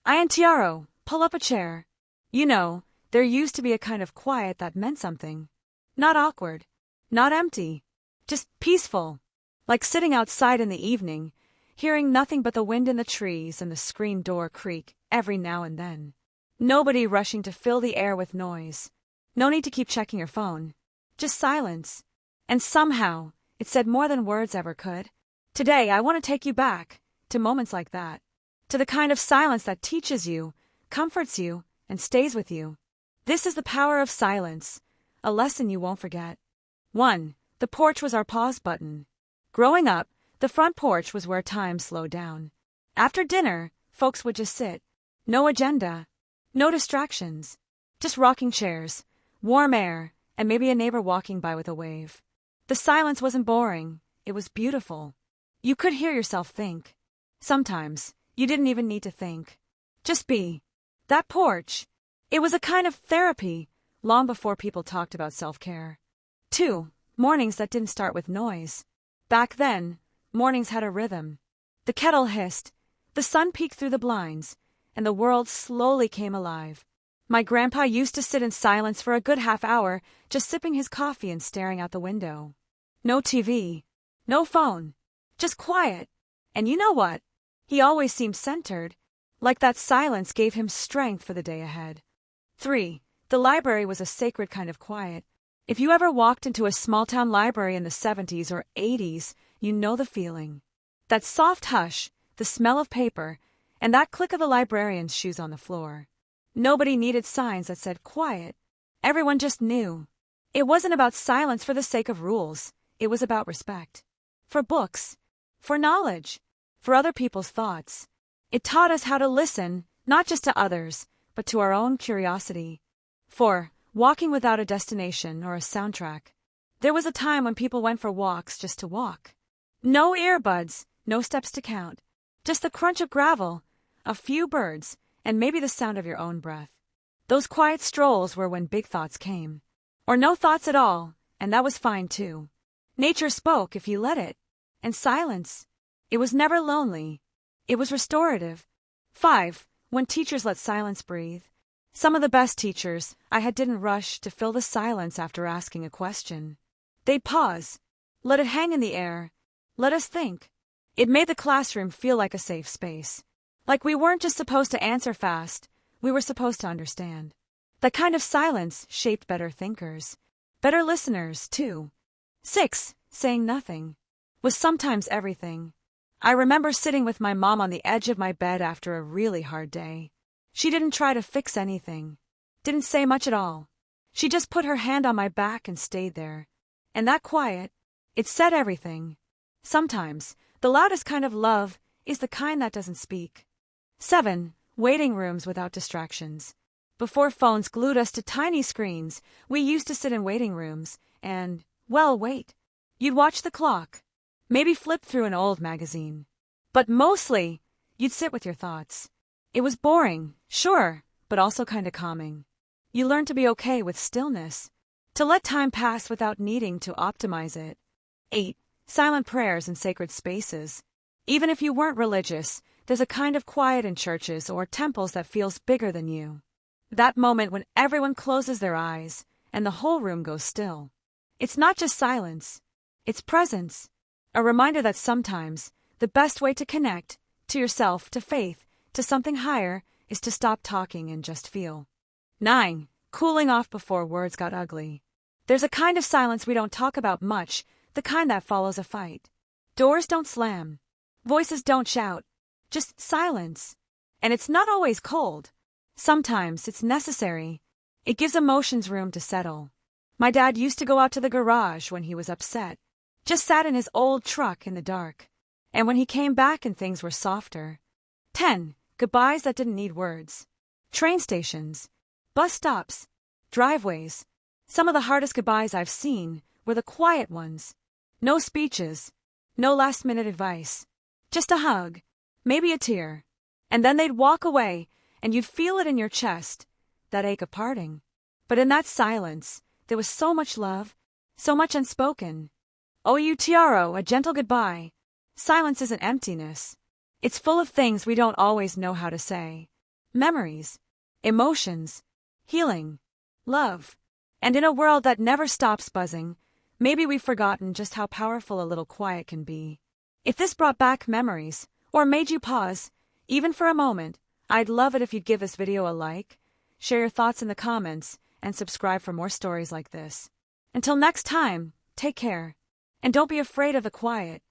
Tiaro, pull up a chair. You know, there used to be a kind of quiet that meant something. Not awkward. Not empty. Just peaceful. Like sitting outside in the evening, hearing nothing but the wind in the trees and the screen door creak every now and then. Nobody rushing to fill the air with noise. No need to keep checking your phone. Just silence. And somehow, it said more than words ever could. Today, I want to take you back to moments like that. To the kind of silence that teaches you, comforts you, and stays with you. This is the power of silence, a lesson you won't forget. 1. The porch was our pause button. Growing up, the front porch was where time slowed down. After dinner, folks would just sit. No agenda. No distractions. Just rocking chairs, warm air, and maybe a neighbor walking by with a wave. The silence wasn't boring. It was beautiful. You could hear yourself think. Sometimes, you didn't even need to think. Just be. That porch. It was a kind of therapy, long before people talked about self-care. 2. Mornings that didn't start with noise. Back then, mornings had a rhythm. The kettle hissed, the sun peeked through the blinds, and the world slowly came alive. My grandpa used to sit in silence for a good half hour, just sipping his coffee and staring out the window. No TV. No phone. Just quiet. And you know what? He always seemed centered, like that silence gave him strength for the day ahead. 3. The library was a sacred kind of quiet. If you ever walked into a small-town library in the 70s or 80s, you know the feeling. That soft hush, the smell of paper, and that click of the librarian's shoes on the floor. Nobody needed signs that said quiet. Everyone just knew. It wasn't about silence for the sake of rules. It was about respect. For books. For knowledge. For other people's thoughts. It taught us how to listen, not just to others, but to our own curiosity. 4. Walking without a destination or a soundtrack. There was a time when people went for walks just to walk. No earbuds, no steps to count. Just the crunch of gravel, a few birds, and maybe the sound of your own breath. Those quiet strolls were when big thoughts came. Or no thoughts at all, and that was fine too. Nature spoke if you let it. And silence. It was never lonely. It was restorative. 5. When teachers let silence breathe. Some of the best teachers I had didn't rush to fill the silence after asking a question. They'd pause. Let it hang in the air. Let us think. It made the classroom feel like a safe space. Like we weren't just supposed to answer fast, we were supposed to understand. That kind of silence shaped better thinkers. Better listeners, too. 6. Saying nothing. Was sometimes everything. I remember sitting with my mom on the edge of my bed after a really hard day. She didn't try to fix anything. Didn't say much at all. She just put her hand on my back and stayed there. And that quiet, it said everything. Sometimes, the loudest kind of love is the kind that doesn't speak. 7. Waiting rooms without distractions. Before phones glued us to tiny screens, we used to sit in waiting rooms and, well, wait. You'd watch the clock. Maybe flip through an old magazine. But mostly, you'd sit with your thoughts. It was boring, sure, but also kinda calming. You learned to be okay with stillness. To let time pass without needing to optimize it. 8. Silent prayers in sacred spaces. Even if you weren't religious, there's a kind of quiet in churches or temples that feels bigger than you. That moment when everyone closes their eyes and the whole room goes still. It's not just silence. It's presence. A reminder that sometimes the best way to connect, to yourself, to faith, to something higher, is to stop talking and just feel. 9. Cooling off before words got ugly. There's a kind of silence we don't talk about much, the kind that follows a fight. Doors don't slam. Voices don't shout. Just silence. And it's not always cold. Sometimes it's necessary. It gives emotions room to settle. My dad used to go out to the garage when he was upset. Just sat in his old truck in the dark. And when he came back and things were softer. 10. Goodbyes that didn't need words. Train stations. Bus stops. Driveways. Some of the hardest goodbyes I've seen were the quiet ones. No speeches. No last-minute advice. Just a hug. Maybe a tear. And then they'd walk away, and you'd feel it in your chest, that ache of parting. But in that silence, there was so much love, so much unspoken. Tiaro, a gentle goodbye. Silence isn't emptiness. It's full of things we don't always know how to say. memories, emotions, healing, love. And in a world that never stops buzzing, maybe we've forgotten just how powerful a little quiet can be. If this brought back memories, or made you pause, even for a moment, I'd love it if you'd give this video a like, share your thoughts in the comments, and subscribe for more stories like this. Until next time, take care. And don't be afraid of the quiet.